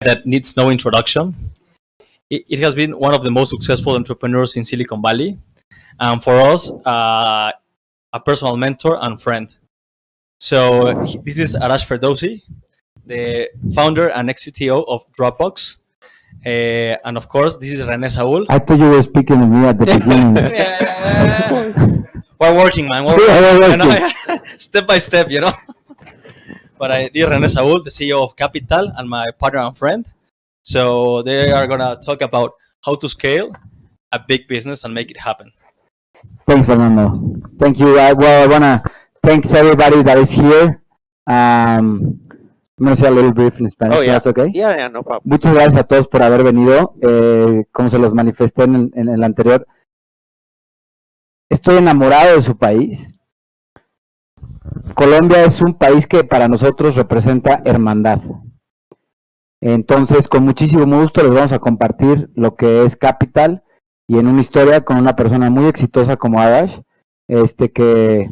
that needs no introduction. It has been one of the most successful entrepreneurs in Silicon Valley, and for us, a personal mentor and friend. So this is Arash Ferdowsi, the founder and ex-CTO of Dropbox. And of course, this is René Saul. I thought you were speaking to me at the beginning. We're working, man. We're working. Step by step, you know. But this is René Saul, the CEO of Capital, and my partner and friend. So they are going to talk about how to scale a big business and make it happen. Thanks, Fernando. Thank you. Well, I want to thanks everybody that is here. I'm going to say a little brief in Spanish. Oh, yeah. That's okay? Yeah, no problem. Muchas gracias a todos por haber venido. Como se los manifesté en el anterior, estoy enamorado de su país. Colombia es un país que para nosotros representa hermandad. Entonces, con muchísimo gusto les vamos a compartir lo que es Capital y en una historia con una persona muy exitosa como Arash, que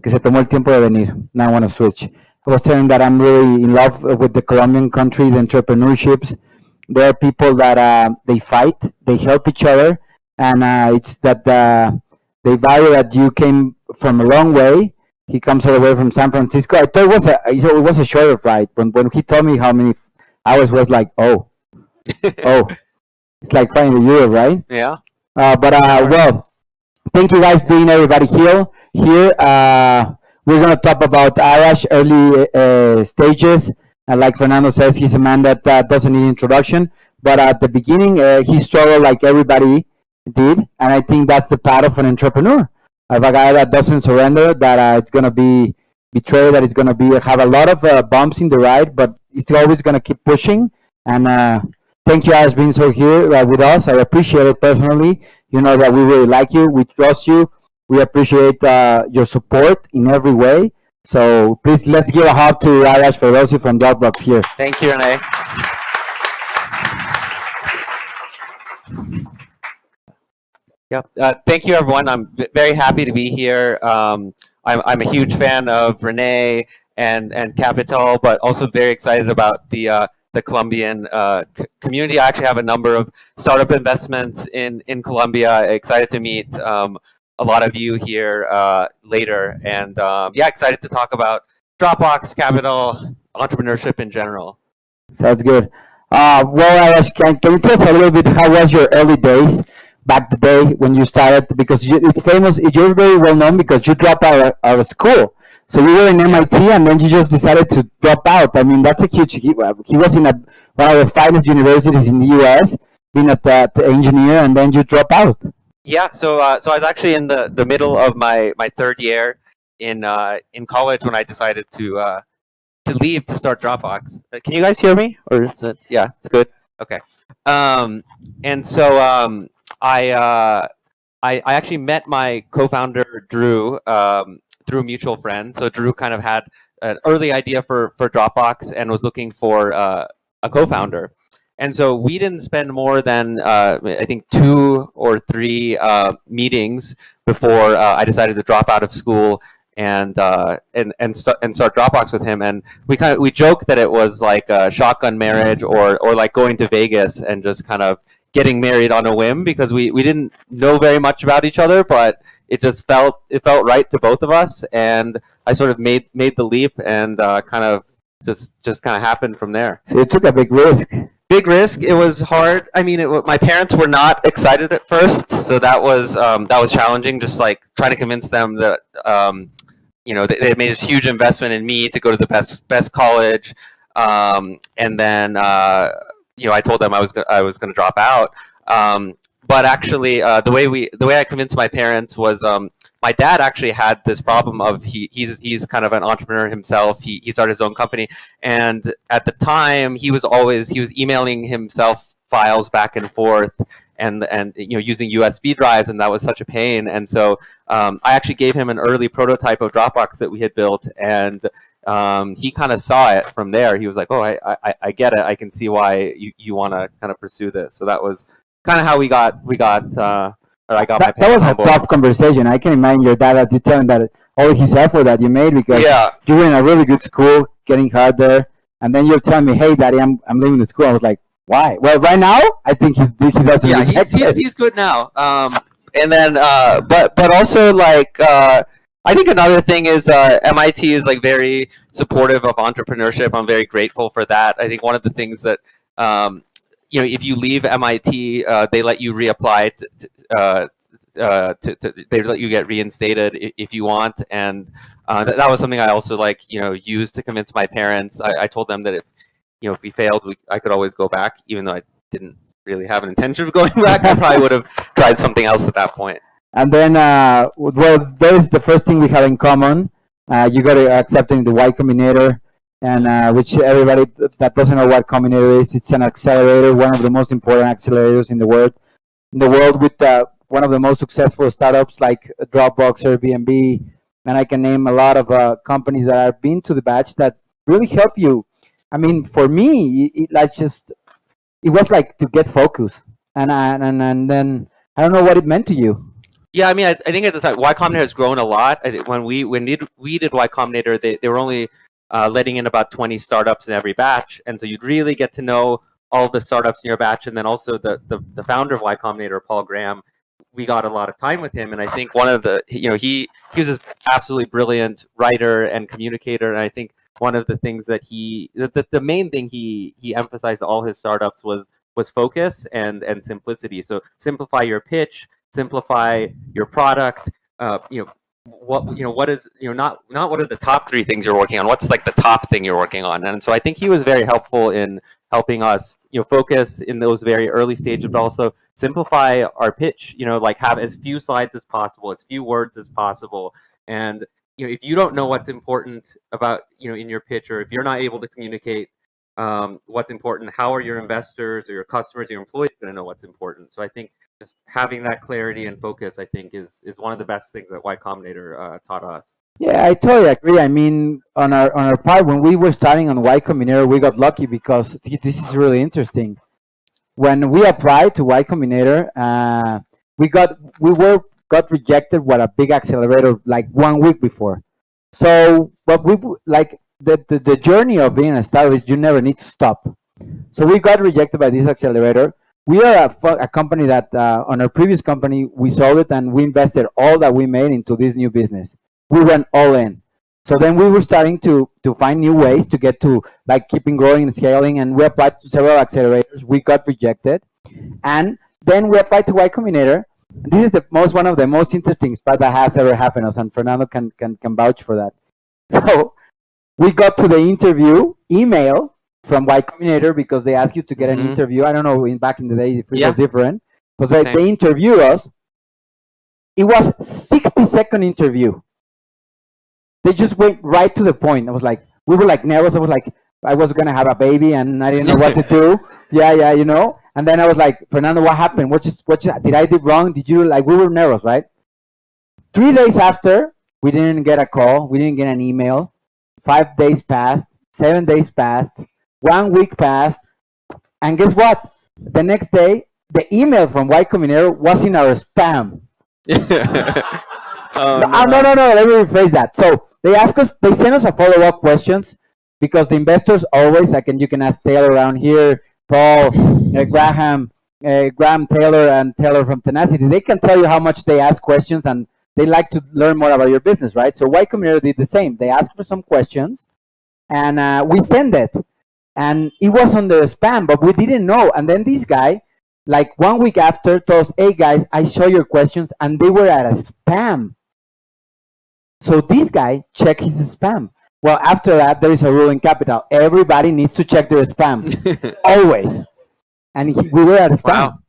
se tomó el tiempo de venir. Now I want to switch. I was saying that I'm really in love with the Colombian country, the entrepreneurships. There are people that they fight, they help each other, and it's that they value that you came from a long way. He comes all the way from San Francisco. I thought it was a shorter flight. When he told me how many hours, was like, oh, it's like flying to Europe, right? Yeah. Well, thank you guys being everybody here. We're going to talk about Arash early stages. And like Fernando says, he's a man that doesn't need introduction. But at the beginning, he struggled like everybody did. And I think that's the path of an entrepreneur. Of a guy that doesn't surrender, that it's going to be betrayed, that it's going to have a lot of bumps in the ride, but it's always going to keep pushing. And thank you, Arash, being so here with us. I appreciate it personally. You know that we really like you. We trust you. We appreciate your support in every way. So please, let's give a hug to Arash Ferdowsi from Dropbox here. Thank you, René. Yep. Thank you, everyone. I'm very happy to be here. I'm a huge fan of René and Capital, but also very excited about the Colombian community. I actually have a number of startup investments in Colombia. Excited to meet a lot of you here later, and yeah, excited to talk about Dropbox, Capital, entrepreneurship in general. Sounds good. Well, Arash, can you tell us a little bit how was your early days back the day when you started? Because it's famous, you're very well known because you dropped out of school. So you were in MIT and then you just decided to drop out. I mean, that's a huge, he was in one of the finest universities in the US, being an engineer, and then you drop out. Yeah, so I was actually in the middle of my third year in college when I decided to leave to start Dropbox. Can you guys hear me? Or is it? Yeah, it's good. Okay. And so I actually met my co-founder Drew through a mutual friend. So Drew kind of had an early idea for Dropbox and was looking for a co-founder. And so we didn't spend more than I think 2 or 3 meetings before I decided to drop out of school and start Dropbox with him. And we joked that it was like a shotgun marriage or like going to Vegas and just kind of getting married on a whim, because we didn't know very much about each other, but it just felt right to both of us. And I sort of made the leap and kind of just kind of happened from there. So you took a big risk. Big risk. It was hard. I mean, my parents were not excited at first, so that was challenging. Just like trying to convince them that you know, they made this huge investment in me to go to the best college, and then you know, I told them I was going to drop out. But actually, the way I convinced my parents was my dad actually had this problem of he's kind of an entrepreneur himself. He started his own company, and at the time he was emailing himself files back and forth, and you know, using USB drives, and that was such a pain. And so I actually gave him an early prototype of Dropbox that we had built, and he kind of saw it from there. He was like, "Oh, I get it. I can see why you want to kind of pursue this." So that was kind of how I got my parents That was a tough conversation. I can imagine your dad at the time that all his effort that you made, because you were in a really good school, getting hard there. And then you're telling me, hey, Daddy, I'm leaving the school. I was like, why? Well, right now, I think he doesn't Yeah, reject it. he's good now. And then but also like I think another thing is MIT is like very supportive of entrepreneurship. I'm very grateful for that. I think one of the things that if you leave MIT, they let you reapply they let you get reinstated if you want, and that was something I also like used to convince my parents. I told them that if we failed, I could always go back, even though I didn't really have an intention of going back. I probably would have tried something else at that point. And then, well, there's the first thing we have in common. You got to accepting the Y Combinator, and which everybody that doesn't know what Combinator is, it's an accelerator, one of the most important accelerators in the world. With one of the most successful startups like Dropbox, Airbnb, and I can name a lot of companies that have been to the batch that really help you. I mean, for me, it was like to get focus, and then I don't know what it meant to you. Yeah, I mean, I think at the time, Y Combinator has grown a lot. I think when we did Y Combinator, they were only letting in about 20 startups in every batch, and so you'd really get to know all the startups in your batch, and then also the founder of Y Combinator, Paul Graham. We got a lot of time with him, and I think one of the he was this absolutely brilliant writer and communicator, and I think one of the things that the main thing he emphasized all his startups was focus and simplicity. So simplify your pitch, simplify your product. What is not what are the top 3 things you're working on, what's like the top thing you're working on. And so I think he was very helpful in helping us focus in those very early stages, but also simplify our pitch, like have as few slides as possible, as few words as possible. And if you don't know what's important about in your pitch, or if you're not able to communicate what's important, how are your investors or your customers, your employees going to know what's important? So I think just having that clarity and focus, I think, is one of the best things that Y Combinator taught us. Yeah, I totally agree. I mean, on our part, when we were starting on Y Combinator, we got lucky because this is really interesting. When we applied to Y Combinator, we got rejected with a big accelerator like 1 week before. So, but we like the journey of being a startup is you never need to stop. So we got rejected by this accelerator. We are a company that on our previous company we sold it and we invested all that we made into this new business. We went all in. So then we were starting to find new ways to get to like keeping growing and scaling, and we applied to several accelerators. We got rejected, and then we applied to Y Combinator. This is one of the most interesting stuff that has ever happened to us, and Fernando can vouch for that. So we got to the interview email from Y Combinator because they ask you to get an interview. I don't know back in the day if it was different, but they interviewed us. It was 60-second interview. They just went right to the point. We were like nervous. I was gonna have a baby and I didn't know what to do. Yeah, And then I was like, Fernando, what happened? What did I do wrong? Did you we were nervous, right? 3 days after, we didn't get a call. We didn't get an email. 5 days passed. 7 days passed. 1 week passed. And guess what? The next day, the email from Y Combinator was in our spam. No. Let me rephrase that. So they sent us a follow-up questions because the investors always, you can ask Taylor around here, Paul, Graham, Taylor, and Taylor from Tenacity. They can tell you how much they ask questions and they like to learn more about your business, right? So Y Combinator did the same. They asked for some questions and we sent it. And it was on the spam, but we didn't know. And then this guy, 1 week after, told us, hey guys, I saw your questions and they were at a spam. So this guy checked his spam. Well, after that, there is a rule in Capital. Everybody needs to check their spam. Always. And we were at a spam. Wow.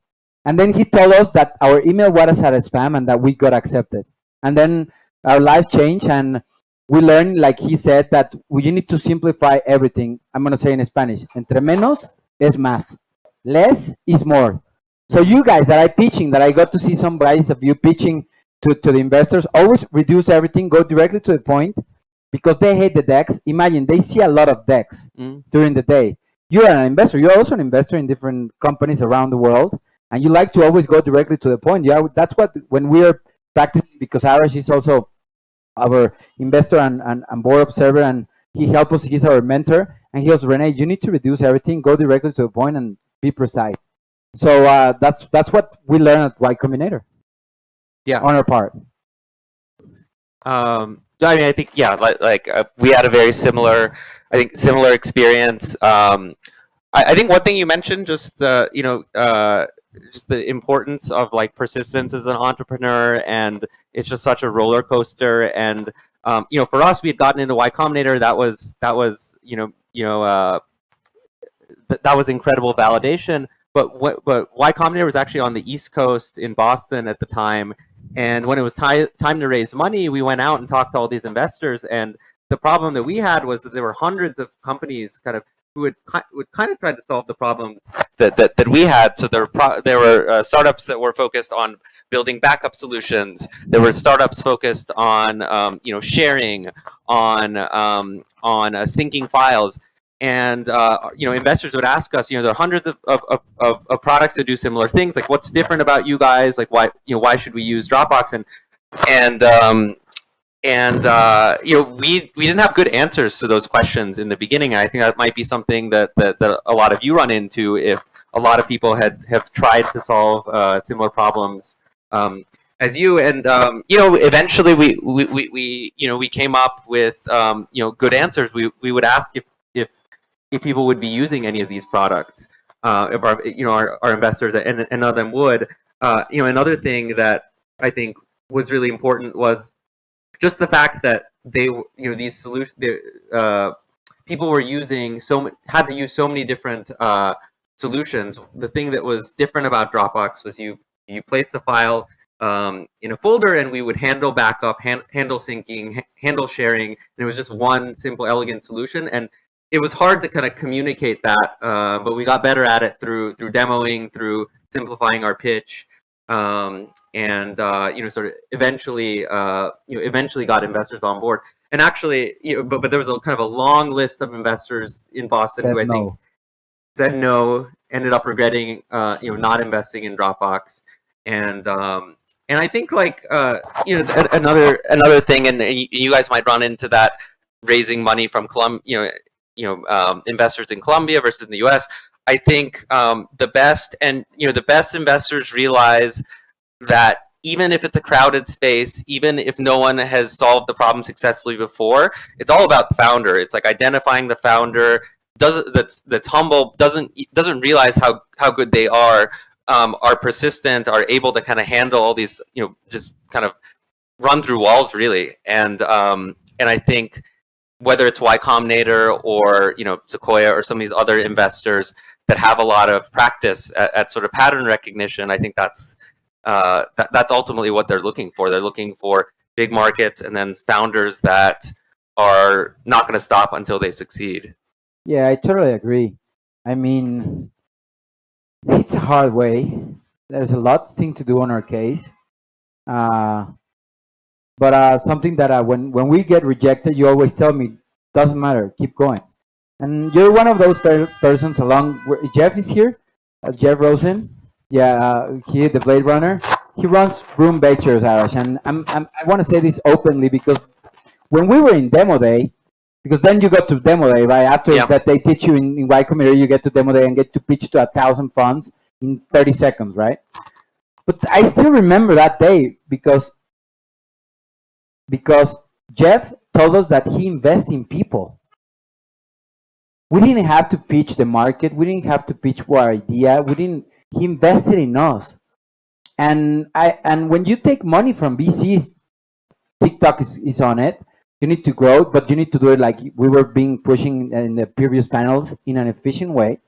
And then he told us that our email was at a spam and that we got accepted. And then our life changed and we learned, like he said, that you need to simplify everything. I'm going to say in Spanish. Entre menos es más. Less is more. So you guys that are pitching, that I got to see some guys of you pitching to the investors, always reduce everything, go directly to the point, because they hate the decks. Imagine, they see a lot of decks during the day. You're an investor. You're also an investor in different companies around the world, and you like to always go directly to the point. Yeah, that's what, when we're practicing, because Arash is also our investor and board observer, and He helped us. He's our mentor, and he goes, Rene, you need to reduce everything, go directly to the point, and be precise. So that's what we learned at Y Combinator. Yeah, on our part. So I mean, I think we had a very similar, similar experience. I think one thing you mentioned, just the just the importance of like persistence as an entrepreneur, and it's just such a roller coaster. And for us, we had gotten into Y Combinator. That was that was incredible validation. But Y Combinator was actually on the East Coast in Boston at the time. And when it was time to raise money, we went out and talked to all these investors. And the problem that we had was that there were hundreds of companies who would kind of try to solve the problems that we had. So there were startups that were focused on building backup solutions. There were startups focused on sharing, on syncing files. And investors would ask us, there are hundreds of products that do similar things. Like, what's different about you guys? Like, why should we use Dropbox? We didn't have good answers to those questions in the beginning. And I think that might be something that a lot of you run into if a lot of people have tried to solve similar problems as you. And eventually we came up with good answers. We would ask if people would be using any of these products, if our investors and none of them would. Another thing that I think was really important was just the fact that these solutions, people were using had to use so many different solutions. The thing that was different about Dropbox was you place the file in a folder, and we would handle backup, handle syncing, handle sharing, and it was just one simple, elegant solution. And it was hard to kind of communicate that, but we got better at it through demoing, through simplifying our pitch, and sort of eventually got investors on board. And actually, but there was a kind of a long list of investors in Boston who I think said no, ended up regretting not investing in Dropbox. And I think another thing, and you guys might run into that, raising money from investors in Colombia versus in the U.S. I think the best investors realize that even if it's a crowded space, even if no one has solved the problem successfully before, it's all about the founder. It's like identifying the founder that's humble, doesn't realize how good they are persistent, are able to kind of handle all these, just kind of run through walls really. And I think whether it's Y Combinator or Sequoia or some of these other investors that have a lot of practice at sort of pattern recognition, I think that's ultimately what they're looking for. They're looking for big markets and then founders that are not going to stop until they succeed. Yeah, I totally agree. I mean, it's a hard way. There's a lot of things to do on our case. But something that when we get rejected, you always tell me, doesn't matter, keep going. And you're one of those persons along. Jeff is here, Jeff Rosen. Yeah, he the Blade Runner. He runs Room Bakers, Arash. And I want to say this openly because when we were in demo day, because then you got to demo day, right? After that, they teach you in Y Combinator, you get to demo day and get to pitch to 1,000 funds in 30 seconds, right? But I still remember that day because Jeff told us that he invests in people. We didn't have to pitch the market. We didn't have to pitch our idea. He invested in us. And when you take money from VCs, TikTok is on it. You need to grow, but you need to do it like we were pushing in the previous panels in an efficient way.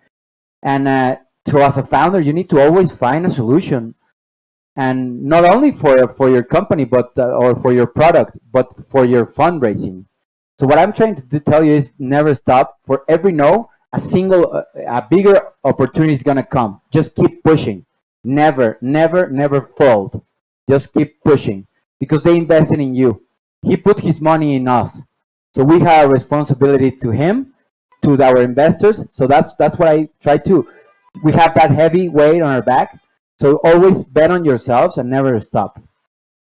And so as a founder, you need to always find a solution. And not only for your company, but or for your product, but for your fundraising. So what I'm trying to tell you is never stop. For every no, a bigger opportunity is gonna come. Just keep pushing. Never fold. Just keep pushing because they invested in you. He put his money in us, so we have a responsibility to him, to our investors. So that's what I try to. We have that heavy weight on our back. So always bet on yourselves and never stop.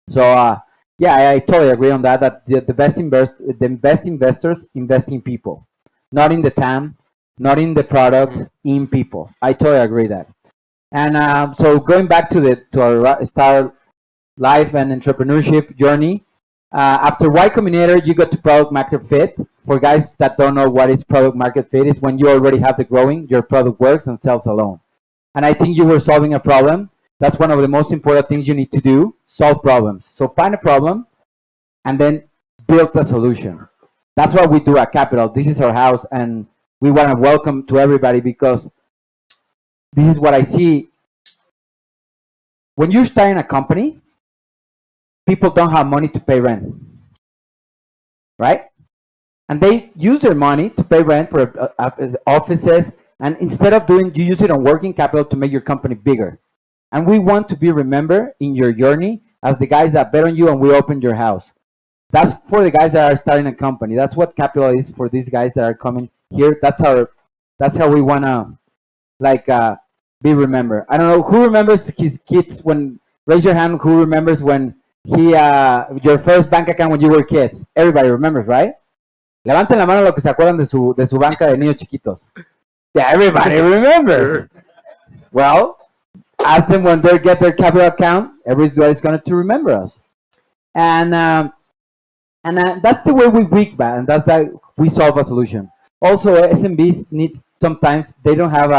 So Yeah, I totally agree on that. That the best investors invest in people, not in the TAM, not in the product, in people. I totally agree that. And so going back to our start life and entrepreneurship journey, after Y Combinator, you got to product market fit. For guys that don't know what is product market fit, is when you already have the growing, your product works and sells alone. And I think you were solving a problem. That's one of the most important things you need to do, solve problems. So find a problem and then build a solution. That's what we do at Capital. This is our house, and we want to welcome to everybody because this is what I see. When you're starting a company, people don't have money to pay rent, right? And they use their money to pay rent for offices, and instead of you use it on working capital to make your company bigger. And we want to be remembered in your journey as the guys that bet on you and we opened your house. That's for the guys that are starting a company. That's what Capital is for these guys that are coming here. That's how we wanna be remembered. I don't know who remembers his kids when. Raise your hand. Who remembers when your first bank account when you were kids? Everybody remembers, right? Levanten la mano los que se acuerdan de su banca de niños chiquitos. Yeah, everybody remembers. Well, ask them when they get their Capital account. Everybody's going to remember us, and that's the way we work, and that's how we solve a solution. Also, SMBs need sometimes they don't have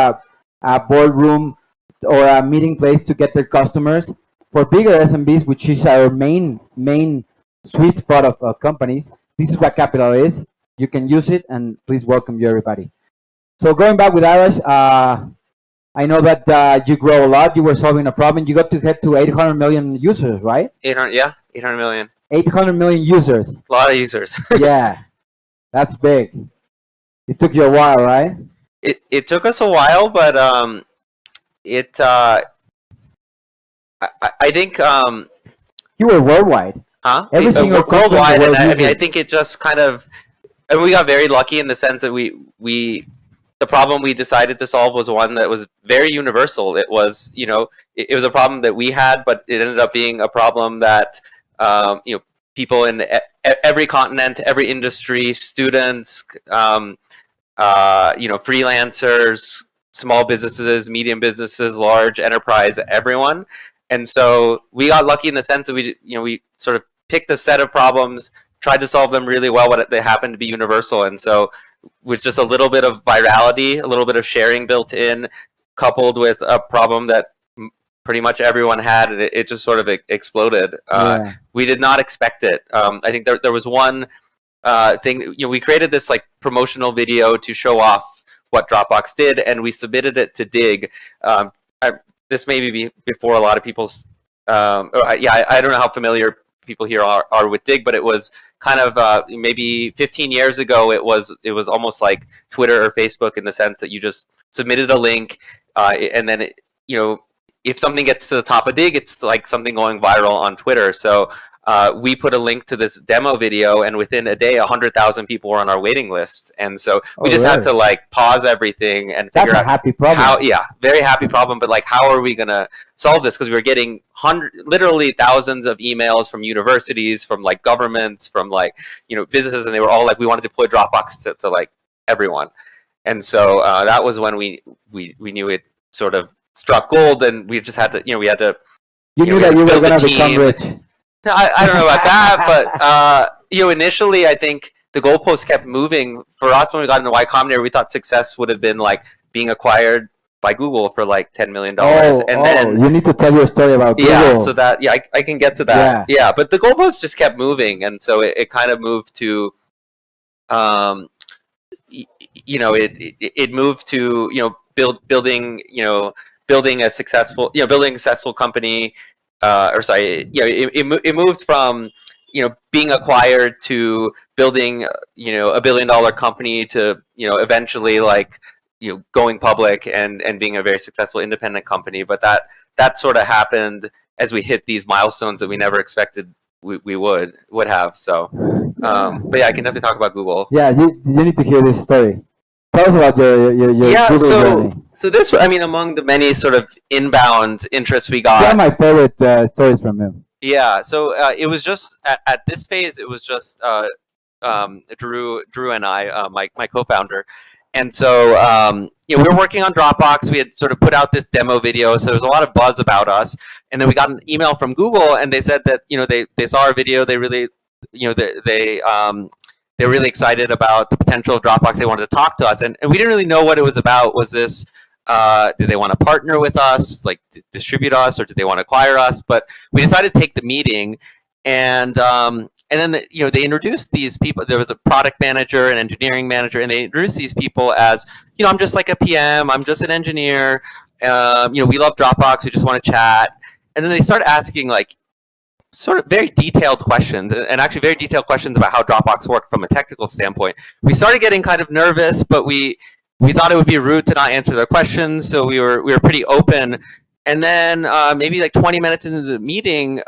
a boardroom or a meeting place to get their customers. For bigger SMBs, which is our main sweet spot of companies, this is what Capital is. You can use it, and please welcome you, everybody. So going back with Arash, I know that you grow a lot. You were solving a problem. You got to head to 800 million users, right? 800 million. 800 million users. A lot of users. Yeah, that's big. It took you a while, right? It took us a while, but I think you were worldwide. Huh? Every single worldwide, and I mean, I think it just kind of, and we got very lucky in the sense that the problem we decided to solve was one that was very universal. It was, it was a problem that we had, but it ended up being a problem that, people in every continent, every industry, students, freelancers, small businesses, medium businesses, large enterprise, everyone. And so we got lucky in the sense that we sort of picked a set of problems, tried to solve them really well, but they happened to be universal. And so with just a little bit of virality, a little bit of sharing built in, coupled with a problem that pretty much everyone had, and it just sort of exploded. We did not expect it. I think there was one thing, we created this like promotional video to show off what Dropbox did, and we submitted it to Dig. This may be before a lot of people's, I don't know how familiar people here are with Dig, but it was kind of maybe 15 years ago. It was almost like Twitter or Facebook in the sense that you just submitted a link, and then if something gets to the top of Dig, it's like something going viral on Twitter. So we put a link to this demo video, and within a day, 100,000 people were on our waiting list. And so we just had to like pause everything and figure out happy problem. How, very happy problem. But like, how are we gonna solve this? Because we were getting literally thousands of emails from universities, from like governments, from like businesses, and they were all like, we want to deploy Dropbox to like everyone. And so that was when we knew it sort of struck gold, and we just had to we had to. You knew that you were gonna become rich. I don't know about that, but initially I think the goalposts kept moving. For us, when we got into Y Combinator, we thought success would have been like being acquired by Google for like $10 million. Then you need to tell your story about Google. Yeah, so that I can get to that. Yeah, but the goalposts just kept moving, and so it kind of moved to, it moved to building a successful company. It moved from being acquired to building $1 billion company to eventually like going public and being a very successful independent company. But that sort of happened as we hit these milestones that we never expected we would have. So but yeah, I can definitely talk about Google. Yeah, you need to hear this story. Tell us about your Google journey. So this, I mean, among the many sort of inbound interests we got. One of my favorite stories from him. Yeah, so it was just at this phase, it was just Drew and I, my co-founder, and so we were working on Dropbox. We had sort of put out this demo video, so there was a lot of buzz about us. And then we got an email from Google, and they said that they saw our video. They really they're really excited about the potential of Dropbox. They wanted to talk to us, and we didn't really know what it was about. Was this did they want to partner with us, like distribute us, or did they want to acquire us? But we decided to take the meeting, and then they introduced these people. There was a product manager, an engineering manager, and they introduced these people as, I'm just like a PM, I'm just an engineer. We love Dropbox, we just want to chat. And then they started asking like sort of very detailed questions, and actually very detailed questions about how Dropbox worked from a technical standpoint. We started getting kind of nervous, but we thought it would be rude to not answer their questions, so we were pretty open. And then maybe like 20 minutes into the meeting,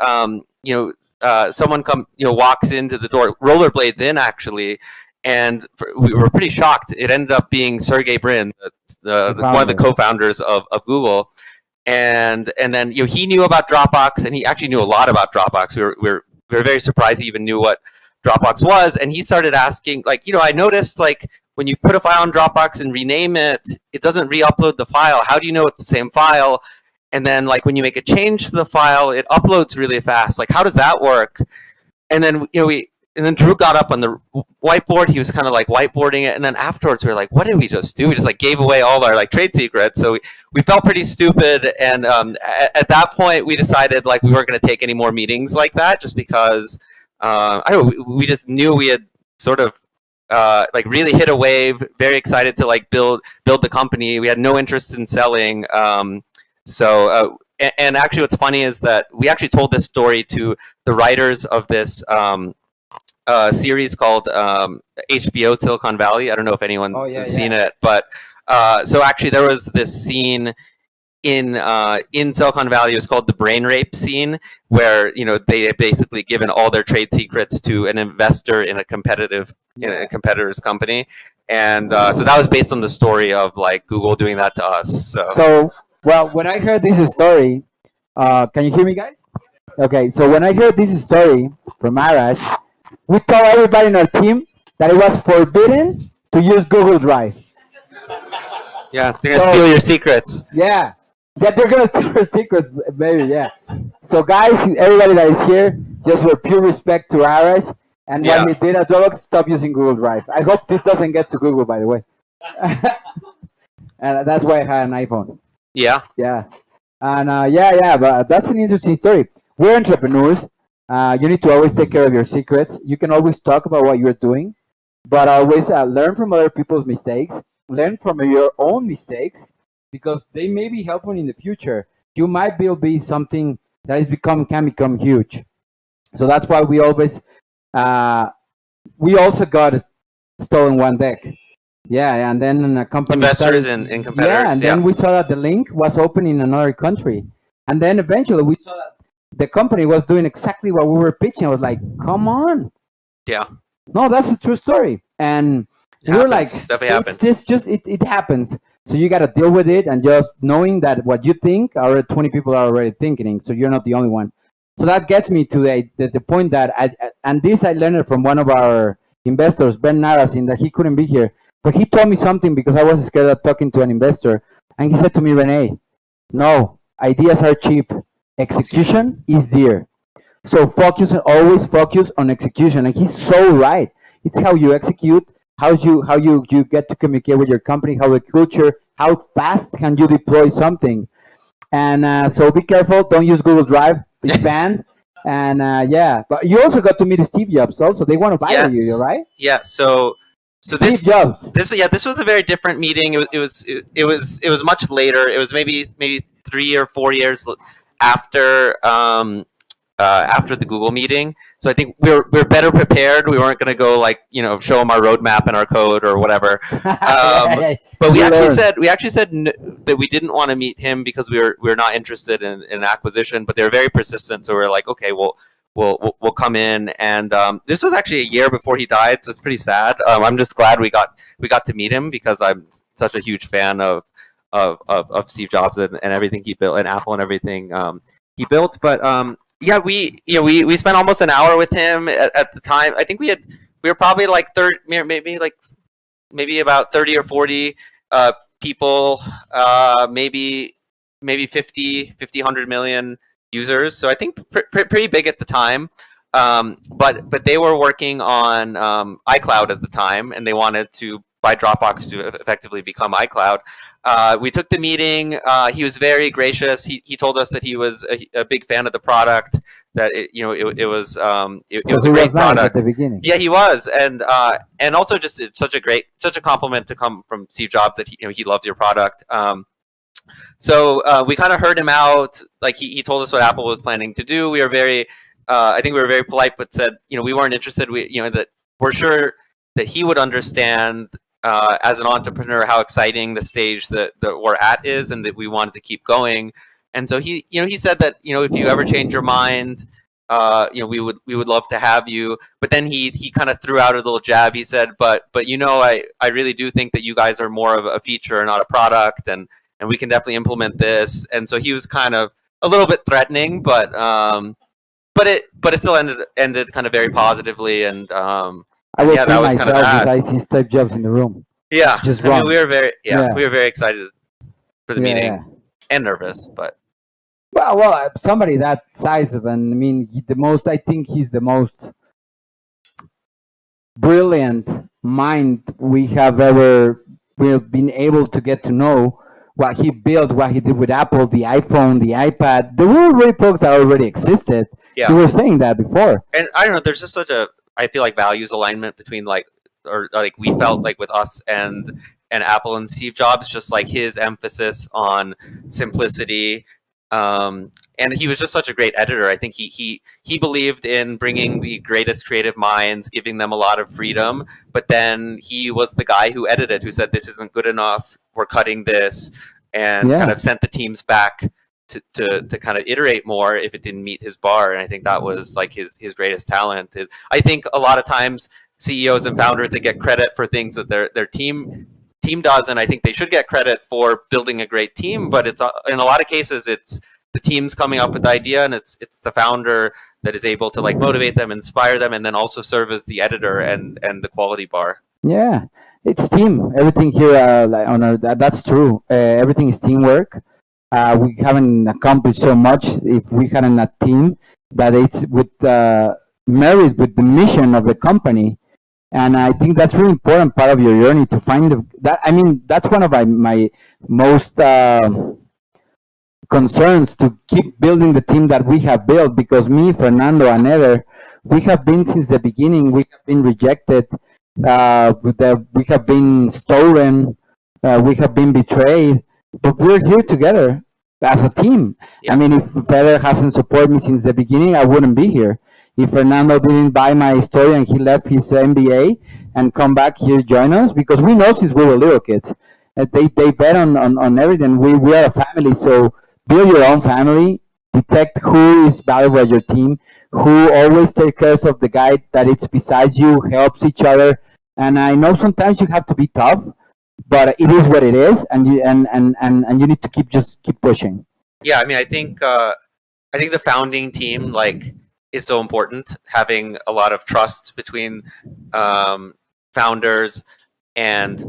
someone walks into the door, rollerblades in actually, and we were pretty shocked. It ended up being Sergey Brin, one of the co-founders of Google, and then he knew about Dropbox, and he actually knew a lot about Dropbox. We were very surprised he even knew what Dropbox was, and he started asking, like, I noticed like when you put a file on Dropbox and rename it, it doesn't re-upload the file. How do you know it's the same file? And then like when you make a change to the file, it uploads really fast. Like, how does that work? And then and then Drew got up on the whiteboard. He was kind of like whiteboarding it. And then afterwards we were like, what did we just do? We just like gave away all our like trade secrets. So we felt pretty stupid. And at that point we decided like we weren't going to take any more meetings like that, just because I don't know, we just knew we had sort of like really hit a wave, very excited to like build the company. We had no interest in selling. And actually what's funny is that we actually told this story to the writers of this series called HBO Silicon Valley. I don't know if anyone has seen it, but so actually there was this scene in Silicon Valley. It was called the brain rape scene, where they had basically given all their trade secrets to an investor in a competitor's company, and so that was based on the story of like Google doing that to us. So well, when I heard this story, can you hear me, guys? Okay, so when I heard this story from Arash, we told everybody in our team that it was forbidden to use Google Drive. Yeah, they're gonna steal your secrets. Yeah, they're gonna steal your secrets, maybe. Yeah. So guys, everybody that is here, just with pure respect to Arash, and what he did at Dropbox, stop using Google Drive. I hope this doesn't get to Google, by the way. And that's why I had an iPhone. Yeah. Yeah. And but that's an interesting story. We're entrepreneurs. You need to always take care of your secrets. You can always talk about what you're doing, but always learn from other people's mistakes. Learn from your own mistakes, because they may be helpful in the future. You might be something that can become huge. So that's why we always we also got stolen one deck. Yeah, and then a company investors in competitors. Yeah, and then we saw that the link was open in another country, and then eventually we saw that the company was doing exactly what we were pitching. I was like, "Come on!" Yeah. No, that's a true story, and we were like, "Definitely happens." It happens. So you got to deal with it, and just knowing that what you think, 20 people are already thinking, so you're not the only one. So that gets me to the point that and this I learned from one of our investors, Ben Narasin, that he couldn't be here. But he told me something, because I was scared of talking to an investor. And he said to me, René, no, ideas are cheap. Execution is dear. So always focus on execution. And he's so right. It's how you execute, how you get to communicate with your company, how the culture, how fast can you deploy something. And so be careful. Don't use Google Drive. It's banned. And but you also got to meet Steve Jobs also. They want to buy you, right? Yeah, So this was a very different meeting. It was much later. It was maybe 3 or 4 years after the Google meeting. So I think we're better prepared. We weren't going to go like show them our roadmap and our code or whatever. But we actually said that we didn't want to meet him because we were not interested in an acquisition. But they were very persistent. So we were like, okay, we'll come in, and this was actually a year before he died, so it's pretty sad. I'm just glad we got to meet him, because I'm such a huge fan of Steve Jobs and everything he built, and Apple and everything he built. But Yeah, we spent almost an hour with him at the time. I think we were probably like maybe about 30 or 40 people, maybe 50 100 million users. So I think pretty big at the time. But they were working on iCloud at the time, and they wanted to buy Dropbox to effectively become iCloud. We took the meeting. He was very gracious. He told us that he was a big fan of the product. That it was a great product at the beginning. Yeah, he was, and also just it's such a compliment to come from Steve Jobs that he loved your product. So we kind of heard him out. Like he told us what Apple was planning to do. We were very I think we were very polite, but said we weren't interested. That we're sure that he would understand as an entrepreneur how exciting the stage that we're at is, and that we wanted to keep going. And so he said that if you ever change your mind, we would love to have you. But then he kind of threw out a little jab. He said, but I really do think that you guys are more of a feature, not a product, and we can definitely implement this. And so he was kind of a little bit threatening, but it still ended kind of very positively. And I will that was kind of that. I see Steve Jobs in the room. Yeah, just we were very we were very excited for the meeting and nervous, but. Well, somebody that size of, and I mean, I think he's the most brilliant mind we have ever been able to get to know. What he built, what he did with Apple, the iPhone, the iPad, the already products that already existed. Yeah. You were saying that before. And I don't know, there's just I feel like values alignment between we felt like with us and Apple and Steve Jobs, just like his emphasis on simplicity. And he was just such a great editor. I think he believed in bringing the greatest creative minds, giving them a lot of freedom. But then he was the guy who edited, who said, this isn't good enough, we're cutting this, and kind of sent the teams back to kind of iterate more if it didn't meet his bar. And I think that was like his greatest talent. I think a lot of times CEOs and founders, they get credit for things that their team does, and I think they should get credit for building a great team, but it's in a lot of cases it's the team's coming up with the idea, and it's the founder that is able to like motivate them, inspire them, and then also serve as the editor and the quality bar. Yeah, it's team. Everything here that's true. Everything is teamwork. We haven't accomplished so much if we hadn't a team that it's with married with the mission of the company. And I think that's really important part of your journey to find that. I mean, that's one of my most concerns, to keep building the team that we have built, because me, Fernando, and Eder, we have been since the beginning. We have been rejected. We have been stolen. We have been betrayed. But we're here together as a team. Yeah. I mean, if Feder hasn't supported me since the beginning, I wouldn't be here. If Fernando didn't buy my story and he left his MBA and come back here join us, because we know since we were little kids, they bet on everything. We are a family, so build your own family, detect who is valuable at your team, who always takes care of the guy that it's besides you, helps each other. And I know sometimes you have to be tough, but it is what it is, and you need to keep pushing. Yeah, I mean, I think the founding team is so important, having a lot of trust between founders, and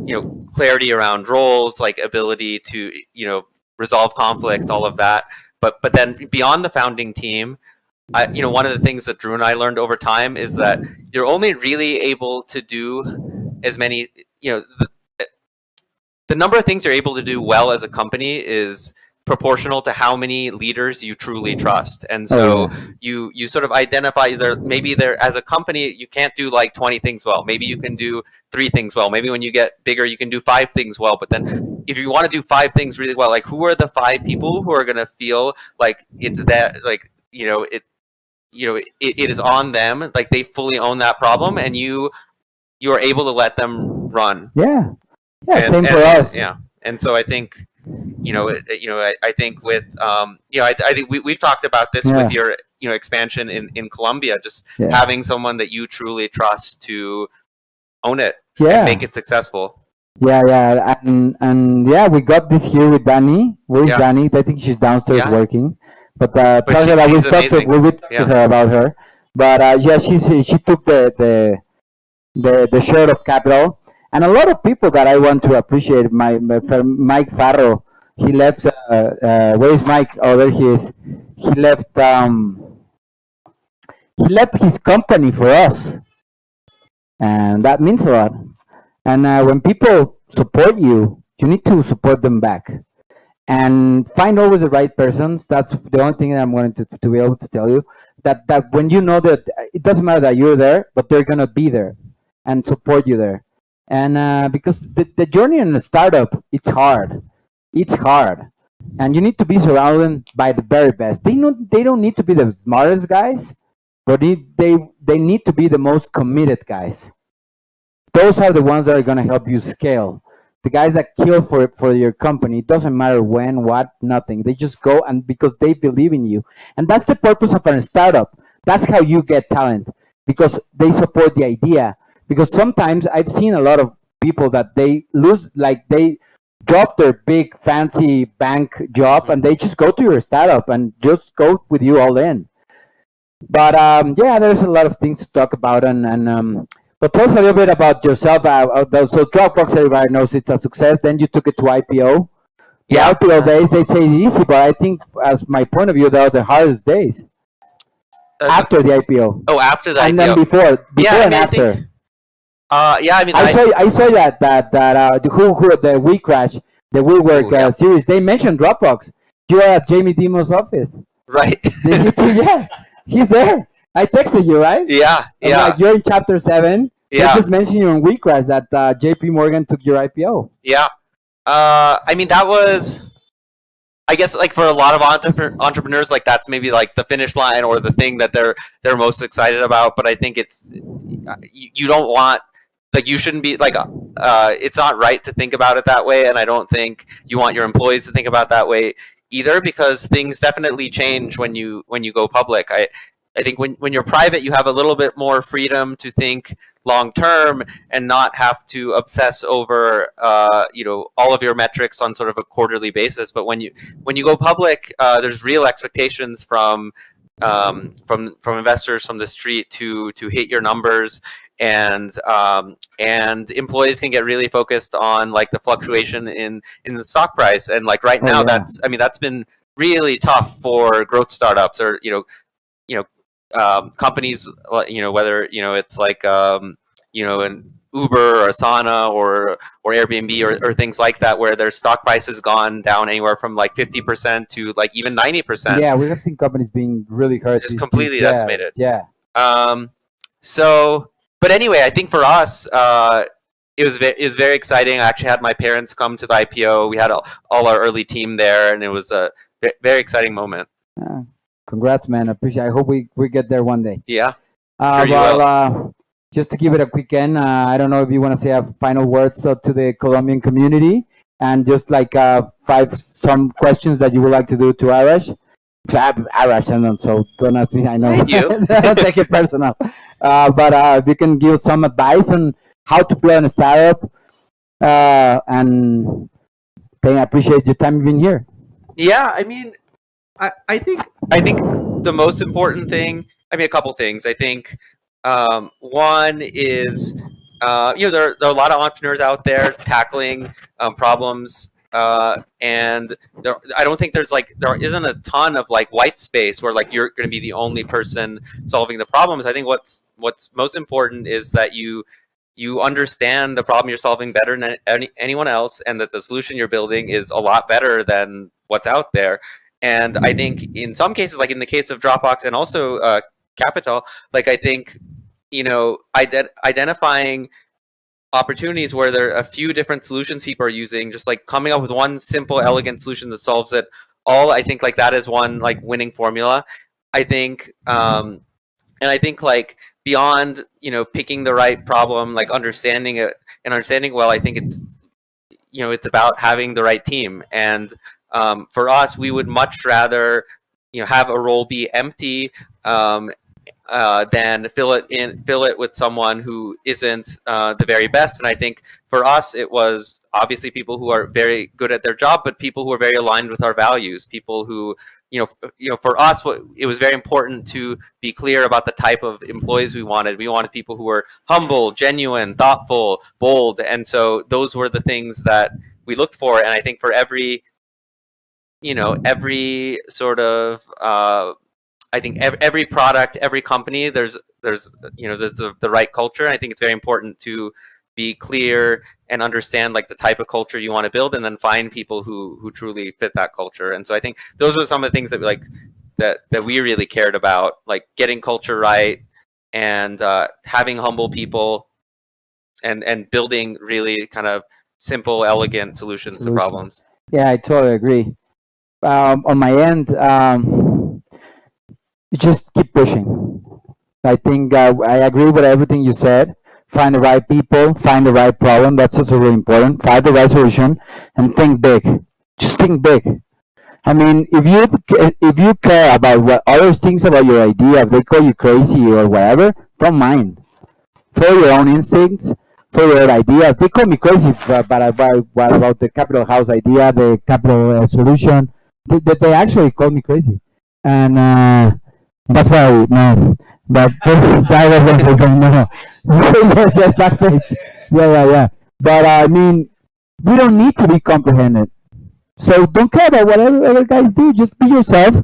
clarity around roles, like ability to resolve conflicts, all of that. But then beyond the founding team, one of the things that Drew and I learned over time is that you're only really able to do as many, the number of things you're able to do well as a company is proportional to how many leaders you truly trust. And so you sort of identify maybe as a company, you can't do like 20 things well. Maybe you can do 3 things well. Maybe when you get bigger, you can do 5 things well. But then if you want to do 5 things really well, like who are the 5 people who are going to feel like it's that, like, it is on them, like they fully own that problem, and you are able to let them run. Yeah. Same for us. Yeah. And so I think, I think with, I think we've talked about this with your, expansion in Colombia, just having someone that you truly trust to own it and make it successful. Yeah. And we got this here with Dani. Where is Dani? I think she's downstairs working. But But tell her that she's amazing. we talked to Yeah. her about her. But yeah, she took the shirt of capital, and a lot of people that I want to appreciate. Mike Farro, he left. Where is Mike? Oh, there he is. He left. He left his company for us, and that means a lot. And when people support you, you need to support them back and find always the right persons. That's the only thing that I'm going to be able to tell you. That when you know that it doesn't matter that you're there, but they're gonna be there and support you there. And because the journey in a startup, it's hard, and you need to be surrounded by the very best. They don't need to be the smartest guys, but they need to be the most committed guys. Those are the ones that are going to help you scale. The guys that kill for your company, it doesn't matter when, what, nothing. They just go, and because they believe in you. And that's the purpose of a startup. That's how you get talent, because they support the idea. Because sometimes I've seen a lot of people that they lose, like they drop their big fancy bank job and they just go to your startup and just go with you all in. But yeah, there's a lot of things to talk about, and but tell us a little bit about yourself. So Dropbox, everybody knows it's a success. Then you took it to IPO. The Yeah. IPO days, they say easy, but I think, as my point of view, they are the hardest days after the IPO. Oh, after the And IPO. then before Yeah, I and mean, I after. think, yeah, I mean, I saw that who the WeCrash, the WeWork Ooh, yeah. series. They mentioned Dropbox. You are at Jamie Dimos' office. right. Yeah, he's there. I texted you, right? Yeah, I'm yeah, like, you're in chapter 7. yeah, They just mentioned you on WeCrash that JP Morgan took your IPO. yeah. I mean, that was, I guess, like for a lot of entrepreneurs, like that's maybe like the finish line or the thing that they're most excited about. But I think it's you don't want, like, you shouldn't be like it's not right to think about it that way, and I don't think you want your employees to think about it that way either, because things definitely change when you go public. I think when you're private, you have a little bit more freedom to think long term and not have to obsess over all of your metrics on sort of a quarterly basis. But when you go public, there's real expectations from investors, from the street, to hit your numbers, and employees can get really focused on like the fluctuation in the stock price. And like right now, that's been really tough for growth startups, or companies, whether it's like an Uber or Asana or Airbnb or things like that, where their stock price has gone down anywhere from like 50% to like even 90%. Yeah, we have seen companies being really hurt. Just completely decimated. Yeah. So, but anyway, I think for us, it was very exciting. I actually had my parents come to the IPO. We had all our early team there, and it was a very exciting moment. Yeah. Congrats, man. I appreciate it. I hope we get there one day. Yeah. Sure you will. Just to give it a quick end, I don't know if you want to say a final words to the Colombian community, and just like some questions that you would like to do to Arash. Arash, I know, so don't ask me. I know. Thank you. Don't take it personal. But if you can give some advice on how to play on a startup, and I appreciate your time being here. Yeah, I mean, I think the most important thing, I mean, a couple things. I think one is, there are a lot of entrepreneurs out there tackling problems, and I don't think there isn't a ton of like white space where like you're going to be the only person solving the problems. I think what's most important is that you understand the problem you're solving better than anyone else, and that the solution you're building is a lot better than what's out there. And I think in some cases, like in the case of Dropbox and also Capital, like I think, identifying opportunities where there are a few different solutions people are using, just like coming up with one simple, elegant solution that solves it all. I think like that is one like winning formula. I think, and I think like beyond picking the right problem, like understanding it and understanding well, I think it's it's about having the right team. And for us, we would much rather have a role be empty than fill it with someone who isn't the very best. And I think for us, it was obviously people who are very good at their job, but people who are very aligned with our values, people who for us, it was very important to be clear about the type of employees we wanted. We wanted people who were humble, genuine, thoughtful, bold, and so those were the things that we looked for. And I think for every sort of I think every product, every company, there's the right culture. And I think it's very important to be clear and understand like the type of culture you want to build, and then find people who truly fit that culture. And so I think those were some of the things that we really cared about, like getting culture right, and having humble people, and building really kind of simple, elegant solutions to problems. Yeah, I totally agree. On my end, just keep pushing. I think I agree with everything you said. Find the right people, find the right problem. That's also really important. Find the right solution, and think big. Just think big. I mean, if you care about what others think about your idea, if they call you crazy or whatever, don't mind. Follow your own instincts. Follow your ideas. They call me crazy, but what about the capital house idea, the capital solution? They actually call me crazy, and that's why no. But that was no. Yes, backstage. Yeah. But I mean, we don't need to be comprehended. So don't care about whatever other guys do. Just be yourself.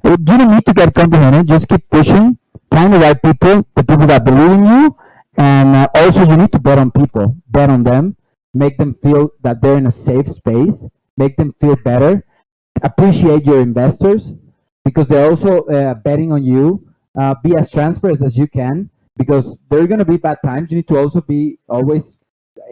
You don't need to get comprehended. Just keep pushing. Find the right people, the people that believe in you, and also you need to bet on people. Bet on them. Make them feel that they're in a safe space. Make them feel better. Appreciate your investors because they're also betting on you. Be as transparent as you can because there are going to be bad times. You need to also be always,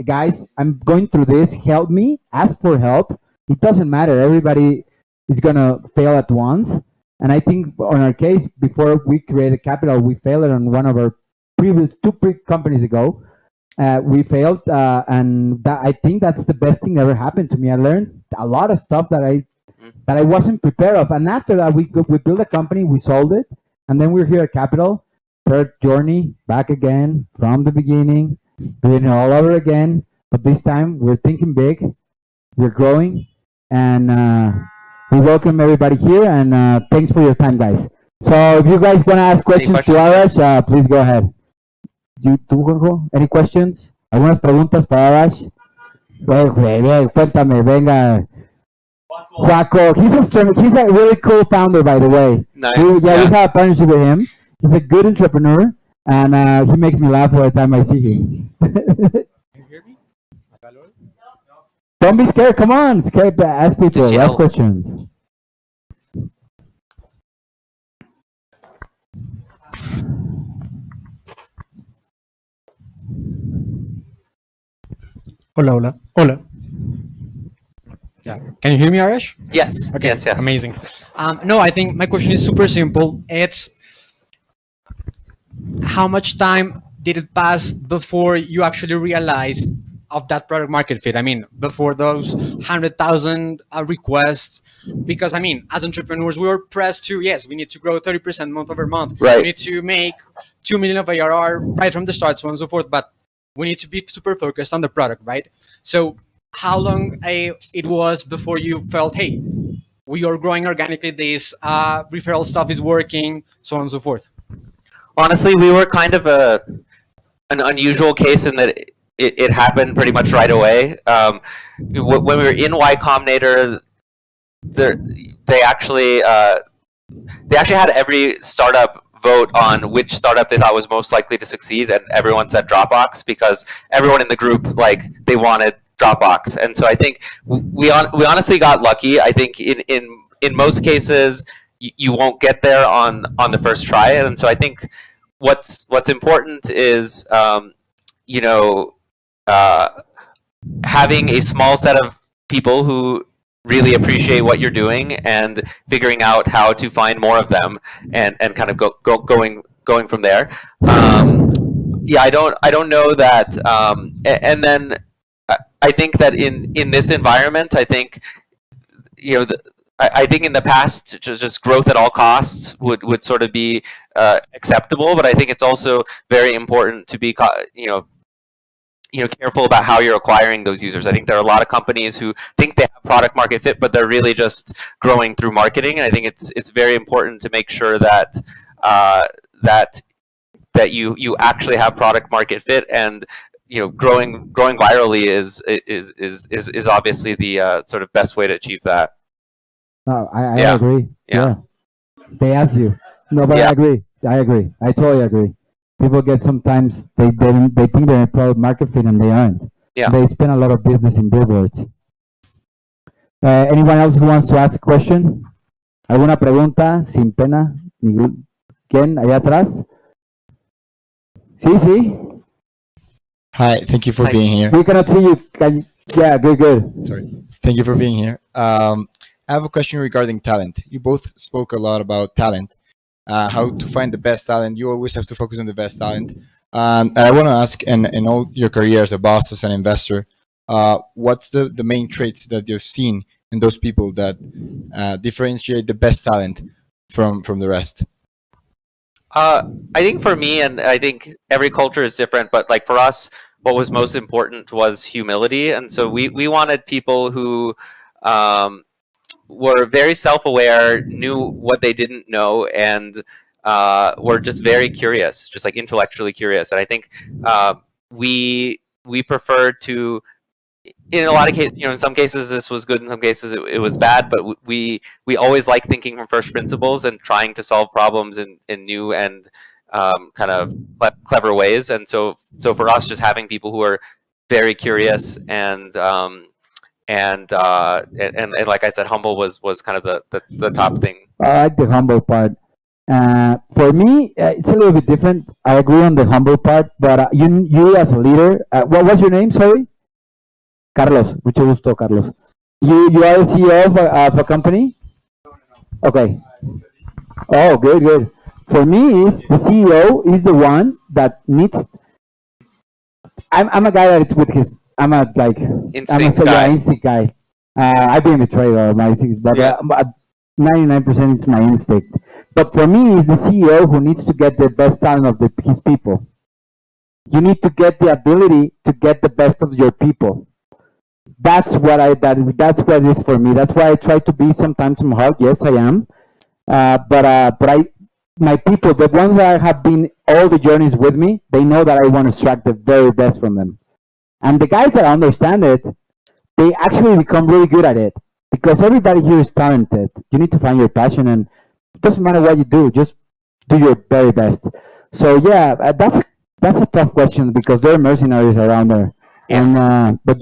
guys, I'm going through this. Help me. Ask for help. It doesn't matter. Everybody is going to fail at once. And I think on our case, before we created Capital, we failed on one of our previous two companies ago. We failed, and I think that's the best thing that ever happened to me. I learned a lot of stuff that I wasn't prepared of. And after that, we built a company, we sold it, and then we're here at Capital. Third journey, back again from the beginning, doing it all over again. But this time, we're thinking big, we're growing, and we welcome everybody here. And thanks for your time, guys. So if you guys want to ask questions to Arash, please go ahead. ¿Tú, Juanjo? Any questions? ¿Algunas preguntas para Arash? Cuéntame, venga. Juaco, he's a really cool founder, by the way. Nice. We have a partnership with him. He's a good entrepreneur, and he makes me laugh all the time I see him. Can you hear me? Don't be scared. Come on, ask people. Ask questions. Hola. Yeah. Can you hear me, Arash? Yes. Okay. Yes. Amazing. No, I think my question is super simple. It's how much time did it pass before you actually realized of that product market fit? I mean, before those 100,000 requests, because I mean, as entrepreneurs, we were pressed to, yes, we need to grow 30% month over month. Right. We need to make 2 million of ARR right from the start, so on and so forth. But we need to be super focused on the product, right? So how long it was before you felt, hey, we are growing organically, this referral stuff is working, so on and so forth? Honestly, we were kind of an unusual case in that it happened pretty much right away. When we were in Y Combinator, they actually had every startup vote on which startup they thought was most likely to succeed, and everyone said Dropbox because everyone in the group they wanted Dropbox. And so I think we honestly got lucky. I think in most cases you won't get there on the first try, and so I think what's important is having a small set of people who really appreciate what you're doing and figuring out how to find more of them and kind of going from there. I don't know that, and then I think that in this environment, I think I think in the past just growth at all costs would sort of be acceptable, but I think it's also very important to be careful about how you're acquiring those users. I think there are a lot of companies who think they have product market fit, but they're really just growing through marketing. And I think it's very important to make sure that that you actually have product market fit, and growing virally is obviously the sort of best way to achieve that. No, I Yeah. agree. Yeah. They ask you. No, but Yeah. I agree. I totally agree. People get sometimes they think they're in product market fit and they aren't. Yeah. They spend a lot of business in billboards. Anyone else who wants to ask a question? ¿Alguna pregunta? Sin pena. ¿Quién? Allá atrás. Sí. Hi, thank you for Hi. being here. We cannot see you. Yeah, good. Sorry. Thank you for being here. I have a question regarding talent. You both spoke a lot about talent, how to find the best talent. You always have to focus on the best talent. And I want to ask, in all your career as a boss, as an investor, what's the main traits that you've seen in those people that differentiate the best talent from the rest? I think for me, and I think every culture is different, but like for us, what was most important was humility. And so we wanted people who were very self-aware, knew what they didn't know, and were just very curious, just like intellectually curious. And I think we preferred to, in a lot of cases, in some cases this was good, in some cases it was bad, but we always like thinking from first principles and trying to solve problems in new and kind of clever ways. And so for us, just having people who are very curious and like I said, humble was kind of the top thing. I like the humble part. For me, it's a little bit different. I agree on the humble part, but you as a leader, what was your name? Sorry, Carlos. Mucho gusto, Carlos. You are the CEO of a company? Okay. Oh, good. For me, the CEO is the one that needs. I'm a guy that it's with his. I'm a instinct guy. I've been betrayed by my instincts, but 99% is my instinct. But for me, it's the CEO who needs to get the best talent of his people. You need to get the ability to get the best of your people. That's what that's what it is for me. That's why I try to be sometimes hard. Yes, I am. But my people, the ones that have been all the journeys with me, they know that I want to extract the very best from them. And the guys that understand it, they actually become really good at it. Because everybody here is talented. You need to find your passion, and it doesn't matter what you do, just do your very best. So yeah, that's a tough question because there are mercenaries around there. Yeah. And but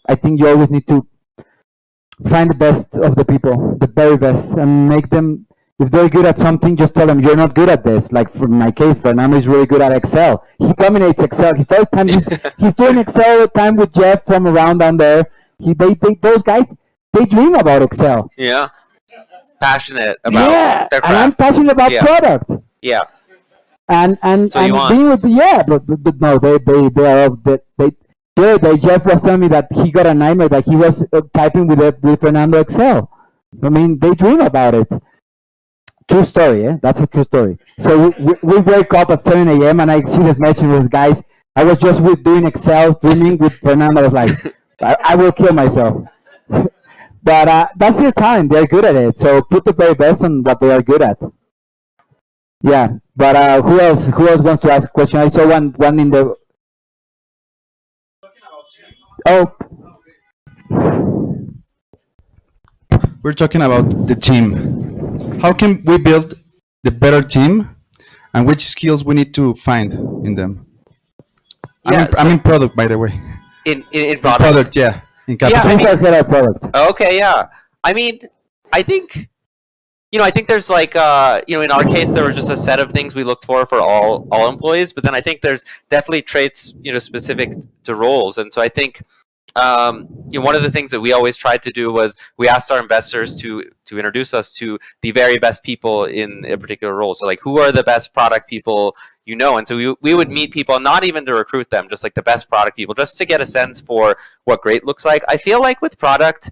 I think you always need to find the best of the people, the very best, and make them. If they're good at something, just tell them you're not good at this. Like for my case, Fernando is really good at Excel. He dominates Excel. He's doing Excel all the time with Jeff from around down there. Those guys, they dream about Excel. Yeah. Passionate about their craft. And I'm passionate about product. Yeah. And so you want. being with but no, Jeff was telling me that he got a nightmare that he was typing with Fernando Excel. I mean, they dream about it. True story, That's a true story. So we wake up at 7 a.m. and I see this message with guys. I was just doing Excel, dreaming with Fernando. I was like, I will kill myself. But that's their time. They're good at it. So put the very best on what they are good at. Yeah. But who else wants to ask a question? I saw one in the. Oh. We're talking about the team. How can we build the better team, and which skills we need to find in them? Yeah, I mean product, by the way. In product. Product, yeah. In capital. Yeah, product. Okay, yeah. I mean, I think there's like, in our case, there were just a set of things we looked for all employees, but then I think there's definitely traits, specific to roles. And so I think, one of the things that we always tried to do was we asked our investors to introduce us to the very best people in a particular role. So like, who are the best product people and so we would meet people, not even to recruit them, just like the best product people, just to get a sense for what great looks like. I feel like with product,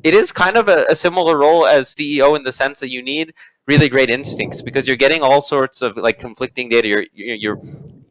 it is kind of a similar role as CEO in the sense that you need really great instincts because you're getting all sorts of like conflicting data.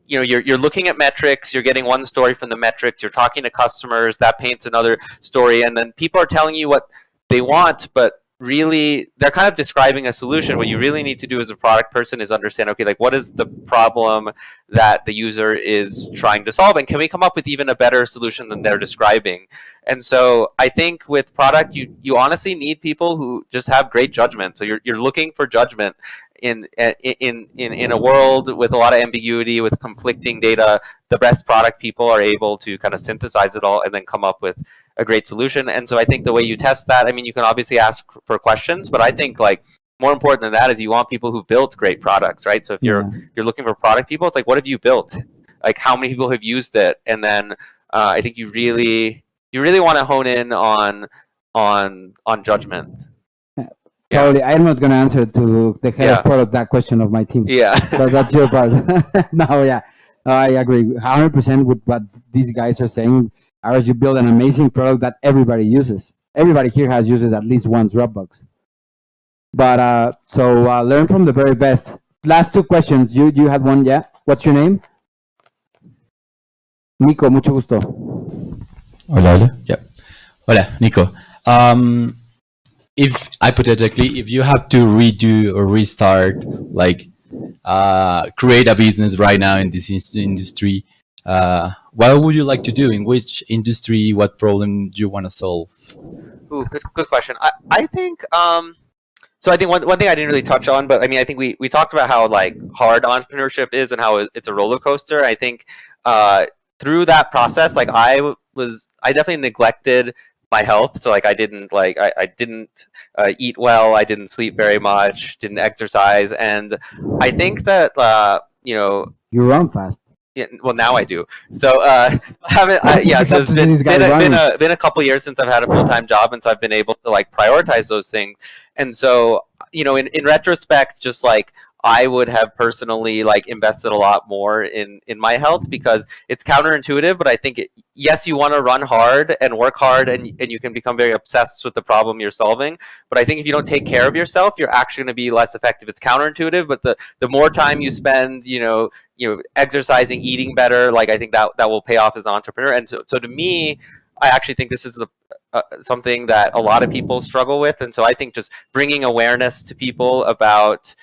you're looking at metrics, you're getting one story from the metrics, you're talking to customers, that paints another story, and then people are telling you what they want, but really they're kind of describing a solution. What you really need to do as a product person is understand, okay, like what is the problem that the user is trying to solve, and can we come up with even a better solution than they're describing? And so I think with product, you honestly need people who just have great judgment. So you're looking for judgment in a world with a lot of ambiguity, with conflicting data. The best product people are able to kind of synthesize it all and then come up with a great solution. And so I think the way you test that, I mean, you can obviously ask for questions, but I think like more important than that is you want people who built great products, right? So if you're looking for product people, it's like, what have you built? Like how many people have used it? And then I think you really want to hone in on judgment. Totally. I'm not going to answer to the head of product that question of my team. Yeah. But that's your part. No, yeah. I agree 100% with what these guys are saying. Arash, you build an amazing product that everybody uses. Everybody here has used at least once Dropbox. But so learn from the very best. Last two questions. You had one, yeah? What's your name? Nico, mucho gusto. Hola, hola. Yeah. Hola, Nico. If hypothetically, if you have to redo or restart, like create a business right now in this industry, what would you like to do? In which industry? What problem do you want to solve? Ooh, good question. I think so. I think one thing I didn't really touch on, but I mean, I think we talked about how like hard entrepreneurship is and how it's a roller coaster. I think through that process, like I definitely neglected my health. So like I didn't eat well. I didn't sleep very much. Didn't exercise, and I think that you run fast. Yeah, well now I do. So so it's been a couple years since I've had a full-time job, and so I've been able to like prioritize those things. And so in retrospect, just like I would have personally like invested a lot more in my health, because it's counterintuitive, but I think yes, you want to run hard and work hard, and you can become very obsessed with the problem you're solving. But I think if you don't take care of yourself, you're actually going to be less effective. It's counterintuitive, but the more time you spend, exercising, eating better, like I think that will pay off as an entrepreneur. And so to me, I actually think this is something that a lot of people struggle with. And so I think just bringing awareness to people about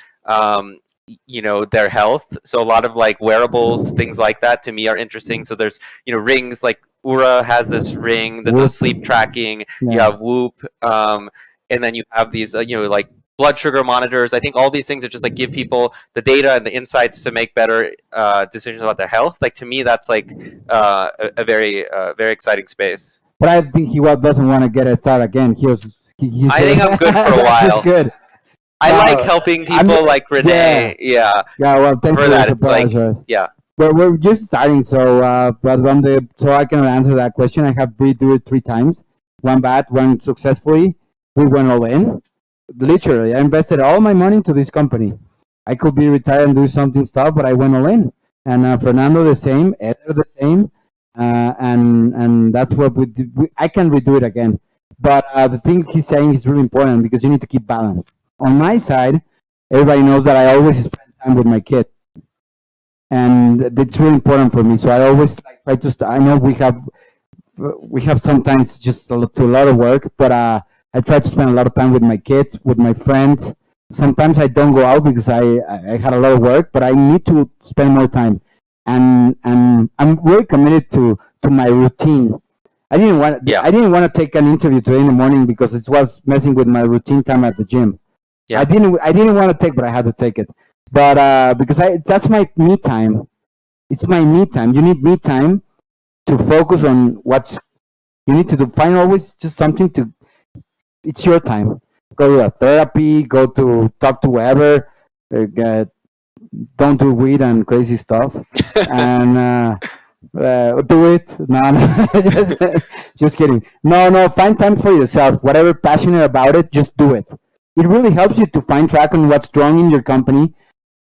their health. So a lot of like wearables, things like that to me are interesting. So there's, rings, like Oura has this ring that does sleep tracking. Yeah. You have Whoop. And then you have these, like blood sugar monitors. I think all these things that just like give people the data and the insights to make better decisions about their health. Like to me, that's like a very exciting space. But I think he doesn't want to get a start again. I think I'm good for a while. He's good. I like helping people like René. Yeah. Well, thank you for that. It's like, yeah. Well, we're just starting, so but so I can answer that question. I have redo it 3 times. One bad, one successfully. We went all in. Literally, I invested all my money into this company. I could be retired and do something stuff, but I went all in. And Fernando the same, Eder the same, and that's what we did. I can redo it again. But the thing he's saying is really important, because you need to keep balance. On my side, everybody knows that I always spend time with my kids, and it's really important for me. So I always try to. I know we have sometimes just a lot of work, but I try to spend a lot of time with my kids, with my friends. Sometimes I don't go out because I had a lot of work, but I need to spend more time, and I'm really committed to my routine. I didn't want to take an interview today in the morning because it was messing with my routine time at the gym. Yeah. I didn't want to take, but I had to take it. But because that's my me time. It's my me time. You need me time to focus on what you need to do. Find always just something to. It's your time. Go to a therapy. Go to talk to whoever. Don't do weed and crazy stuff. And do it. No, just kidding. No. Find time for yourself. Whatever passionate about it, just do it. It really helps you to find track on what's wrong in your company.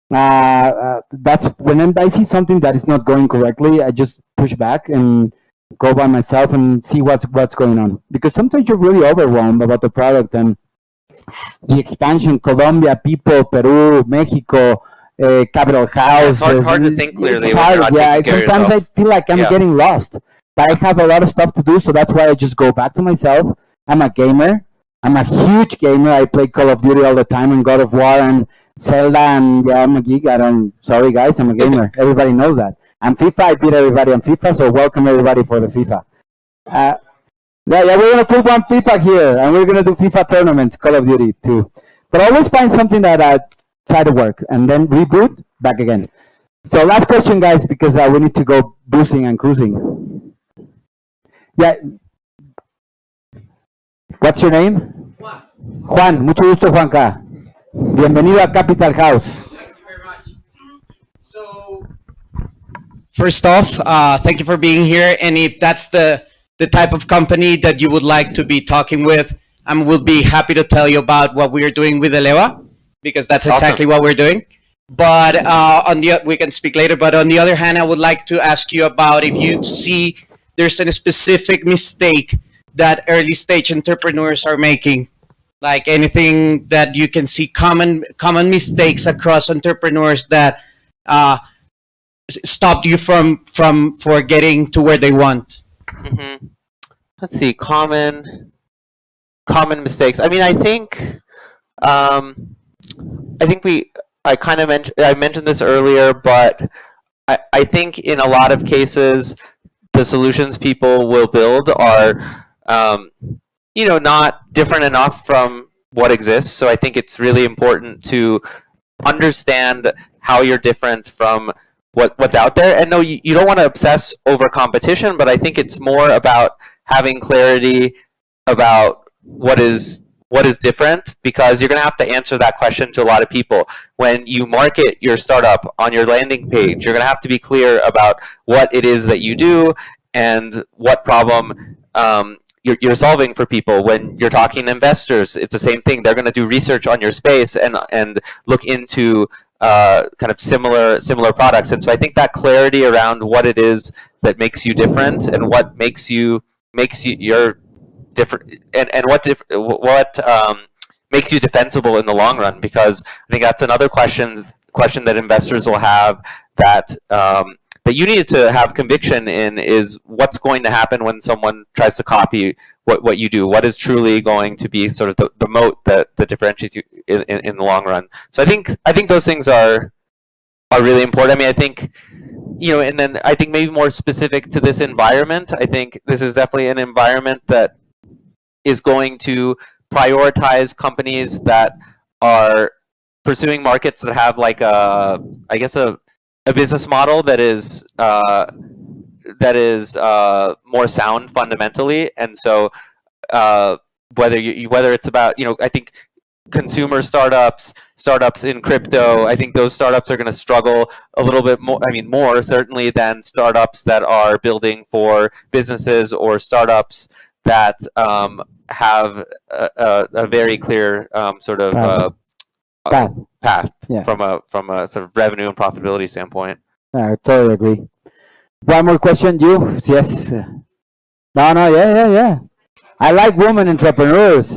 That's when I see something that is not going correctly, I just push back and go by myself and see what's going on. Because sometimes you're really overwhelmed about the product and the expansion. Colombia, people, Peru, Mexico, Capital House. It's hard to think clearly It's when you're hard, not yeah. taking care of Sometimes I yourself. feel like I'm Yeah. getting lost, but I have a lot of stuff to do, so that's why I just go back to myself. I'm a gamer. I'm a huge gamer. I play Call of Duty all the time and God of War and Zelda, and yeah, I'm a geek. Sorry guys, I'm a gamer. Everybody knows that. And FIFA, I beat everybody on FIFA, so welcome everybody for the FIFA. Yeah, we're gonna put one FIFA here, and we're gonna do FIFA tournaments, Call of Duty too. But always find something that outside of work, and then reboot back again. So last question, guys, because we need to go boozing and cruising. Yeah. What's your name? Juan. Mucho gusto, Juanca. Bienvenido a Capital House. Thank you very much. So, first off, thank you for being here. And if that's the type of company that you would like to be talking with, I will be happy to tell you about what we are doing with Eleva, because that's exactly what we're doing. But we can speak later. But on the other hand, I would like to ask you about if you see there's a specific mistake that early stage entrepreneurs are making, like anything that you can see common mistakes across entrepreneurs that stopped you from getting to where they want. Mm-hmm. Let's see, common mistakes. I mean, I think I mentioned this earlier, but I think in a lot of cases, the solutions people will build are not different enough from what exists. So I think it's really important to understand how you're different from what's out there. And no, you don't want to obsess over competition, but I think it's more about having clarity about what is different, because you're going to have to answer that question to a lot of people. When you market your startup on your landing page, you're going to have to be clear about what it is that you do and what problem you're solving for people. When you're talking to investors, it's the same thing. They're going to do research on your space and look into kind of similar products. And so I think that clarity around what it is that makes you different and what makes you you're different, and what makes you defensible in the long run, because I think that's another question that investors will have, that that you need to have conviction in, is what's going to happen when someone tries to copy what you do. What is truly going to be sort of the moat that differentiates you in the long run. So I think those things are really important. I mean, I think, and then I think maybe more specific to this environment, I think this is definitely an environment that is going to prioritize companies that are pursuing markets that have like a business model that is more sound fundamentally. And so whether it's about, I think consumer startups in crypto, I think those startups are going to struggle a little bit more, more certainly than startups that are building for businesses, or startups that have a very clear sort of path Yeah. from a sort of revenue and profitability standpoint. I totally agree. One more question, you? Yes. No, yeah. I like women entrepreneurs.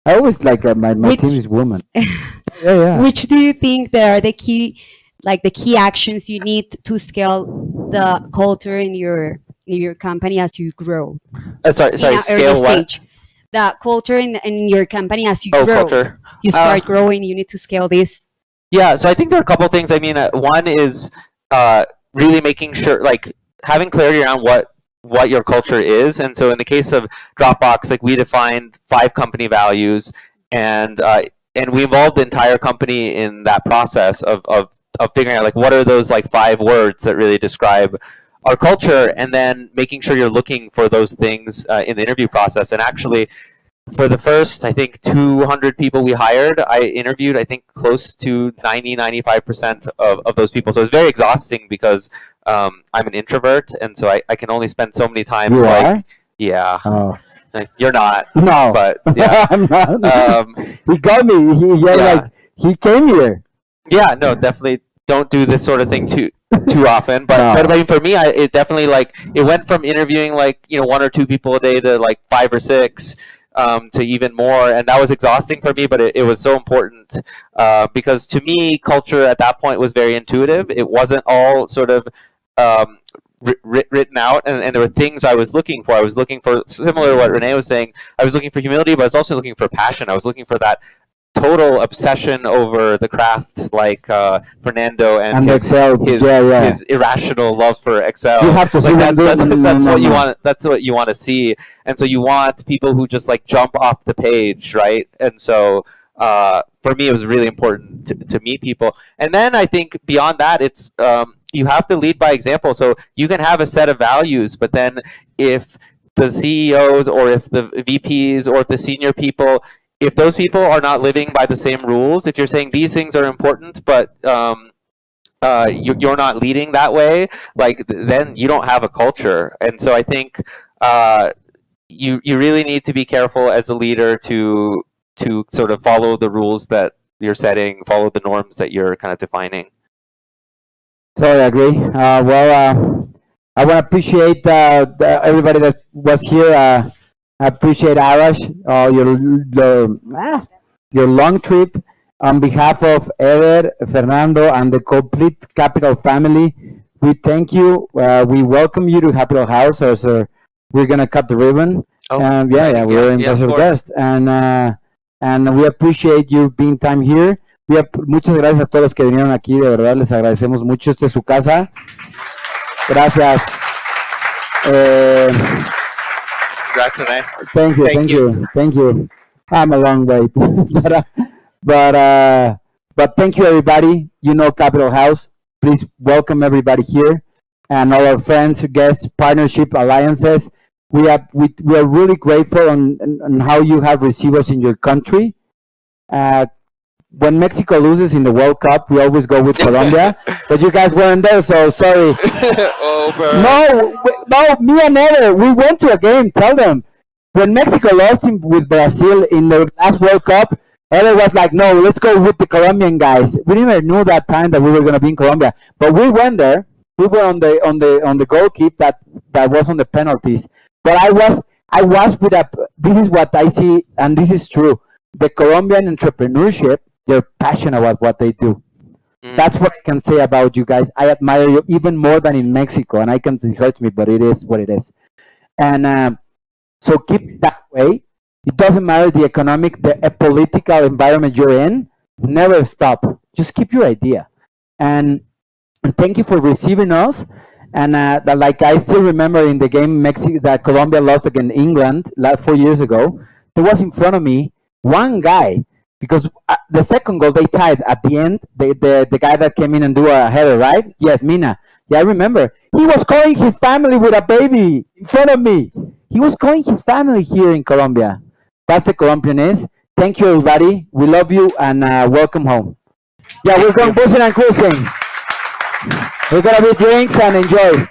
I always like my team is women. Yeah. Which do you think that are the key actions you need to scale the culture in your company as you grow? Sorry, scale what? The culture in your company as you Oh, grow. culture. You start growing, you need to scale this. Yeah, so I think there are a couple of things. I mean, one is really making sure, like, having clarity around what your culture is. And so in the case of Dropbox, like, we defined 5 company values, and we involved the entire company in that process of figuring out, like, what are those, like, 5 words that really describe our culture, and then making sure you're looking for those things in the interview process. And actually, for the first, I think, 200 people we hired, I interviewed, I think, close to 95% of those people. So it's very exhausting, because I'm an introvert, and so I can only spend so many times. You like, are? Yeah. Oh. You're not. No. But yeah. I'm not. He got me. He came here. Yeah, no, definitely don't do this sort of thing too often. But No. but I mean, for me, it definitely, like, it went from interviewing, like, 1 or 2 people a day to like 5 or 6. to even more, and that was exhausting for me, but it was so important because to me culture at that point was very intuitive. It wasn't all sort of written out, and there were things I was looking for. I was looking for, similar to what Renee was saying, I was looking for humility, but I was also looking for passion. I was looking for that total obsession over the craft, like Fernando and his, Excel. his irrational love for Excel. You have to see like that's what you no. want. That's what you want to see. And so you want people who just like jump off the page, right? And so for me, it was really important to meet people. And then I think beyond that, it's you have to lead by example. So you can have a set of values, but then if the CEOs or if the VPs or if the senior people, if those people are not living by the same rules, if you're saying these things are important, but you're not leading that way, like then you don't have a culture. And so I think you really need to be careful as a leader to sort of follow the rules that you're setting, follow the norms that you're kind of defining. Totally agree. Well, I want to appreciate everybody that was here. I appreciate Arash, your long trip. On behalf of Eder, Fernando, and the complete Capital family, we thank you. We welcome you to Capital House. We're gonna cut the ribbon. Oh, we're in special guest, and we appreciate you being time here. Muchas gracias a todos los que vinieron aquí, de verdad les agradecemos mucho. Esta es su casa. Gracias. Thank you. I'm a long way, but thank you everybody. You know Capital House. Please welcome everybody here, and all our friends, guests, partnership, alliances. We are really grateful on how you have received us in your country. When Mexico loses in the World Cup, we always go with Colombia, but you guys weren't there, so sorry. No, me and Eder, we went to a game. Tell them. When Mexico lost with Brazil in the last World Cup, Eder was like, no, let's go with the Colombian guys. We didn't even know that time that we were going to be in Colombia, but we went there. We were on the goal keep that was on the penalties. But I was with this is what I see, and this is true. The Colombian entrepreneurship, they're passionate about what they do. That's what I can say about you guys. I admire you even more than in Mexico, and it hurts me, but it is what it is. And so keep it that way. It doesn't matter the economic, the political environment you're in. Never stop. Just keep your idea. And thank you for receiving us. And like I still remember in the game that Colombia lost against England 4 years ago, there was in front of me one guy, because the second goal they tied at the end. The guy that came in and do a header, right? Yes, Mina. Yeah, I remember. He was calling his family with a baby in front of me. He was calling his family here in Colombia. That's the Colombian. Thank you, everybody. We love you, and welcome home. Yeah, we're going boozing and cruising. We're going to be drinks and enjoy.